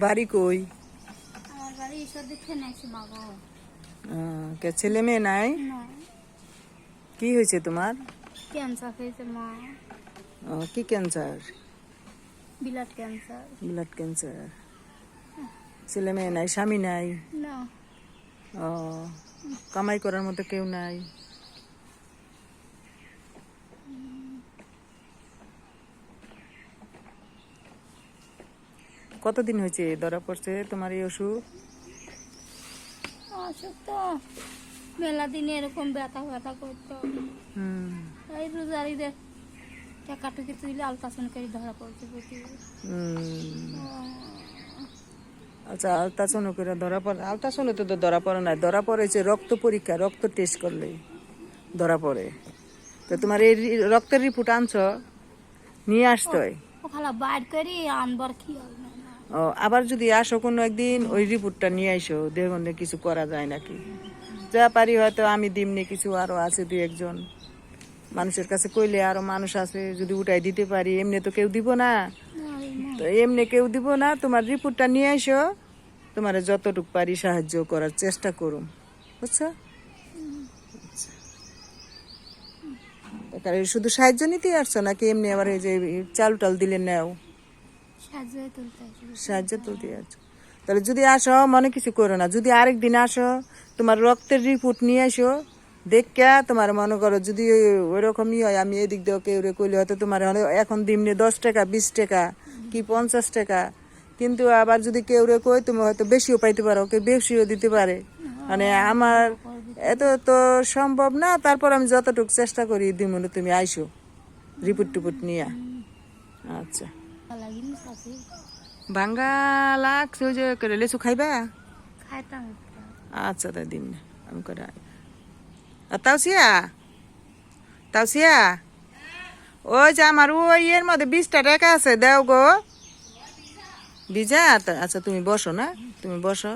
বাড়ি কই? আমার বাড়ি ঈশ্বর দেখে নাইছি মাগো। কে ছেলে মেয়ে নাই? না, কি হয়েছে তোমার? ক্যান্সার হয়েছে মা। কি cancer? Blood cancer. Blood cancer. ছেলে মেয়ে নাই, স্বামী নাই? না। ও, কামাই করার মতো কেউ নাই? কতদিন হয়েছে ধরা পড়ছে তোমার এই অসুখ? অসুখ তো মেলা দিনে এরকম ব্যথা ব্যথা করতো। এই রোজারিদের টাকাটুকি তুইলে আলট্রাসাউন্ড করে ধরা পড়ছে প্রতি। আচ্ছা, আলট্রাসাউন্ড করে ধরা পড়ে? আলট্রাসাউন্ডে তো ধরা পড়ে না, ধরা পড়েছে রক্ত পরীক্ষা, রক্ত টেস্ট করলে ধরা পড়ে। তো তোমার এই রক্তের রিপোর্ট আনছো? নিয়ে আসতোই? ও খালা বাইর করি আনবার কি হবে না। ও, আবার যদি আসো কোনো একদিন ওই রিপোর্টটা নিয়ে আইসো, দেখুন কিছু করা যায় নাকি। যা পারি হয়তো আমি দিমনি, কিছু আরো আছে দুই একজন মানুষের কাছে কইলে আরো মানুষ আছে, যদি উঠাই দিতে পারি। এমনি তো কেউ দিব না, তো এমনি কেউ দিব না। তোমার রিপোর্টটা নিয়ে আইসো, তোমার যতটুকু পারি সাহায্য করার চেষ্টা করুম, বুঝছো? শুধু সাহায্য নিতে আসছো নাকি এমনি আবার এই যে চাল টাল দিলে নেও? সাহায্য তুলতে আসছো। তাহলে যদি আসো মনে কিছু করো না, যদি আরেকদিন আসো তোমার রক্তের রিপোর্ট নিয়ে আসো, দেখা তোমার মনে করো যদি ওইরকমই হয়, আমি এদিক দিয়ে কেউ কইলে হয়তো তোমার এখন দিমনি 10 টাকা 20 টাকা কি 50 টাকা, কিন্তু আবার যদি কেউ কই তুমি হয়তো বেশিও পাইতে পারো, কেউ বেশিও দিতে পারে। মানে আমার এত তো সম্ভব না, তারপর আমি যতটুকু চেষ্টা করি দিমনে, তুমি আইসো রিপোর্ট টিপোর্ট নিয়ে। আচ্ছা, ভাঙ্গা লাগছে ওই যে করে লেচু খাইবা? আচ্ছা, তাই দিন না আমি করে। তাওসিয়া, তাওসিয়া, ওই যে আমার ওই এর মধ্যে 20টা টাকা আছে, দেও গো। বিজা? আচ্ছা তুমি বসো না, তুমি বসো।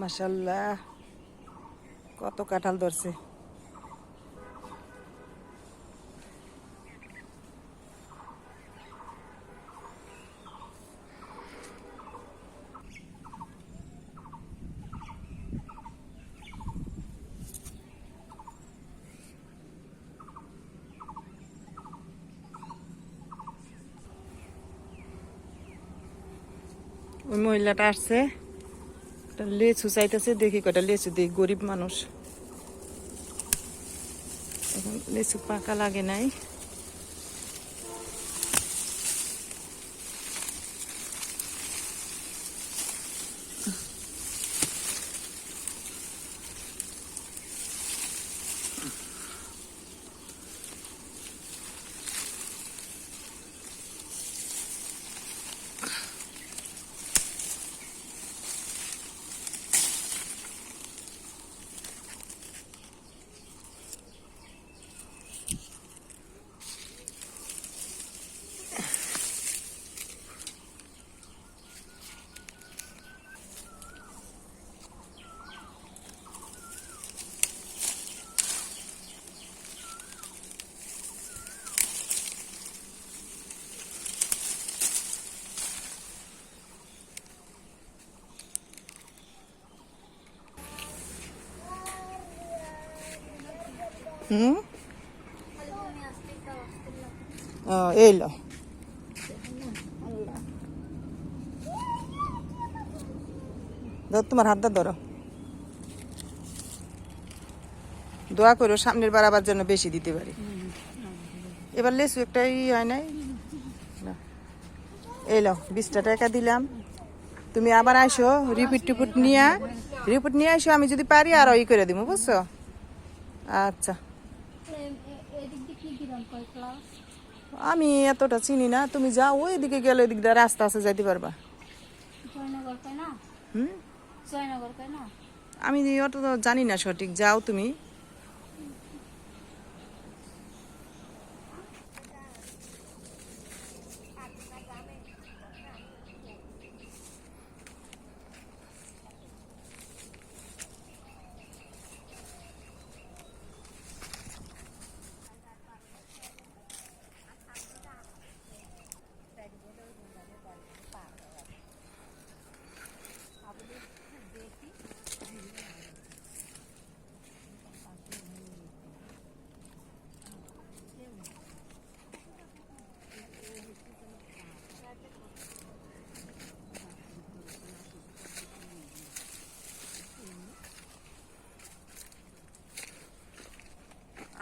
মাশাআল্লাহ, কত কাঁঠাল ধরছে। ওই মহিলাটা আসছে, লেচু চাইতেছে, দেখি কটা লেচু দিই, গরিব মানুষ এখন লেচু পাকা লাগে নাই। হুম খালি বমি আসতে তাও আসতে লাগে। ও এই লো ধর তোমার হাতটা ধরো দোয়া করো সামনের বার আবার যেন বেশি দিতে পারি এবার লেসু একটা হয় নাই না। এই লো 20টা টাকা দিলাম তুমি আবার আসো রিপিট নিয়ে আসো আমি যদি পারি আর ই করে দিব বুঝছো আচ্ছা এদিক দিয়ে কি কিরম কয় ক্লাস? আমি এতটা চিনি না তুমি যাও ওই দিকে গেলে এদিক দিয়ে রাস্তা আছে যাইতে পারবা জয়নগর কয় না? হুম জয়নগর কয় না? আমি অত তো জানি না সঠিক যাও তুমি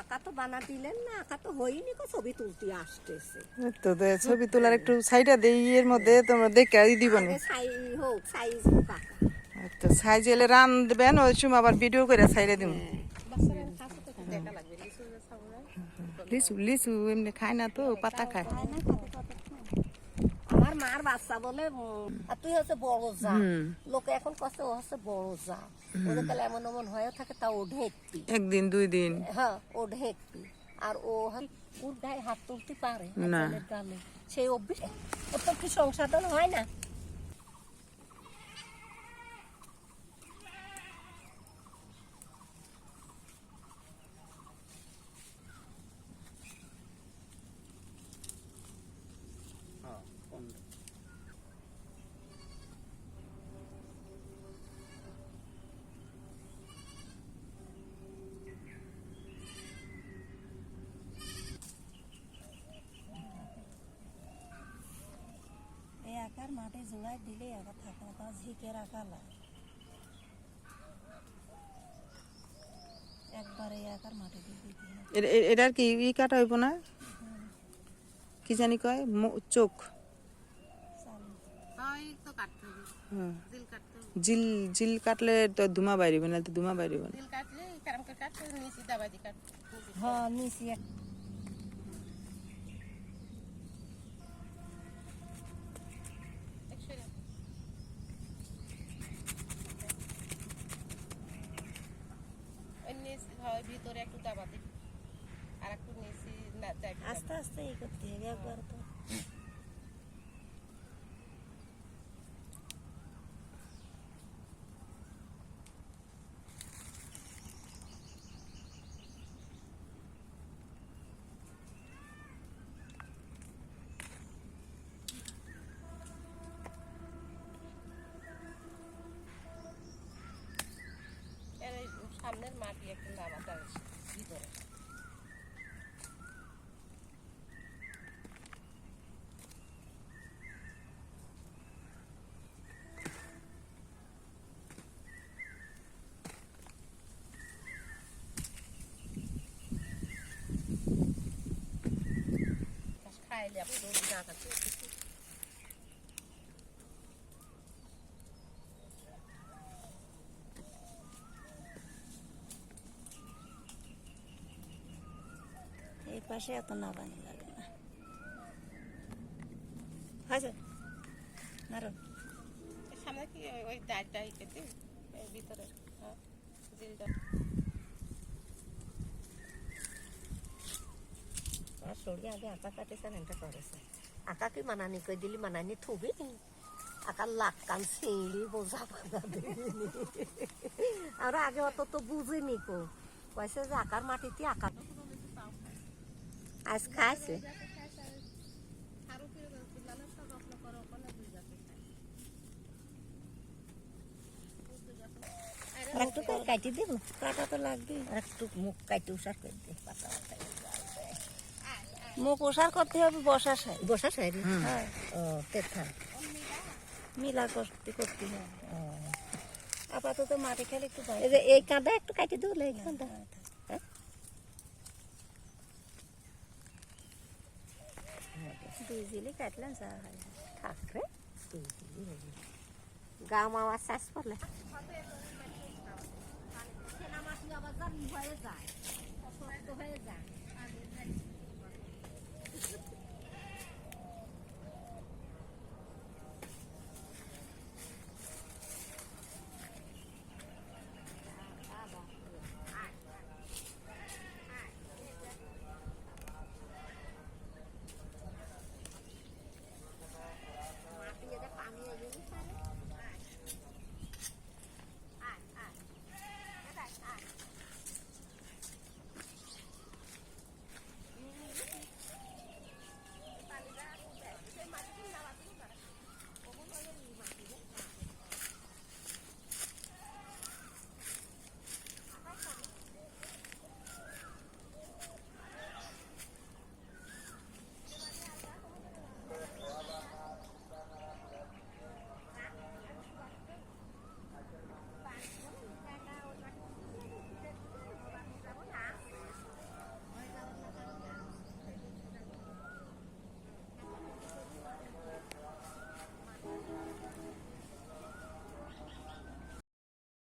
আঁকা তো বানা দিলেন না, আঁকা তো হয়নি, কো ছবি তুলতে আসতেছে। এই তো ছবি তোলার একটু সাইডা দেই এর মধ্যে তোমরা দেখে দিব না আগে সাইজ হোক আঁকা। তো সাইজ এলে রান দেবেন ওই সময় আবার ভিডিও করে সাইডে দিব লিচু লিচু এমনি খায় না তো পাতা খায় আমার মার বাচ্চা বলে আর তুই হচ্ছে বড় যা, লোকে এখন কষ্ট ও হচ্ছে বড় যা, ওদের তাহলে এমন এমন হয়ে থাকে তা ও ঢেকপি, একদিন 2 দিন হ্যাঁ ও ঢেকপি, আর ও ওর গায়ে হাত তুলতে পারে না। একজনের গালে, সেই অভ্যেস ওর তো কি সংসাধন হয় না। এই আকার মাঠে জোড়ায় দিলে আবার থাকে না, তাও ঝিকের আকার লাগে একবারে আকার মাঠে দিয়ে দিতে হয়। এটার কি ই কাটা হইব না কি জানি কয় চোখ হুম। জিল জিল কাটলে তো ধুমা বাইরিব না তো ধুমা বাইরিব না হ্যাঁ নিচে ভিতরে একটু দাবা দিই আর একটু নিচে আস্তে আস্তে এই করতে হবে একবার তো। সামনের মাটি একটু দাবা দেয় ভিতরে খাইলে আপনি রোজ না খাচ্ছে এই পাশে এত না বানি লাগে না, হয়েছে নারণ সামনে কি ওই ডাইটা খেতে ভিতরে জিলটা আর সরিয়ে আগে আঁকা কাটেছেন এটা করেছে, আঁকা কি মানানি কই দিলি মানানি থুবি আঁকার লাখ কান ছিঁড়ি বোঝা বানা দিবি আর আগে অত তো বুঝিনি কো কয়েছে যে আঁকার মাটিতে আঁকা আজ খাইছে একটু কাটি দিব কাটা তো লাগবে। একটু মুখ কাটি উষার করে দে পাতা পাতা মুখ ওষার করতে হবে বসার সাই। বসা সাইরি হ্যাঁ, ও তেথা মিলা করতে করতে হবে। আপাতত মাটি খেলে একটু এই যে এই কাঁদা একটু কাটি দিলে এই কাঁদা দুই জিলি কাটলেন যা হয়। থাক রে গা মাওয়া চাষ করলে হয়ে যায়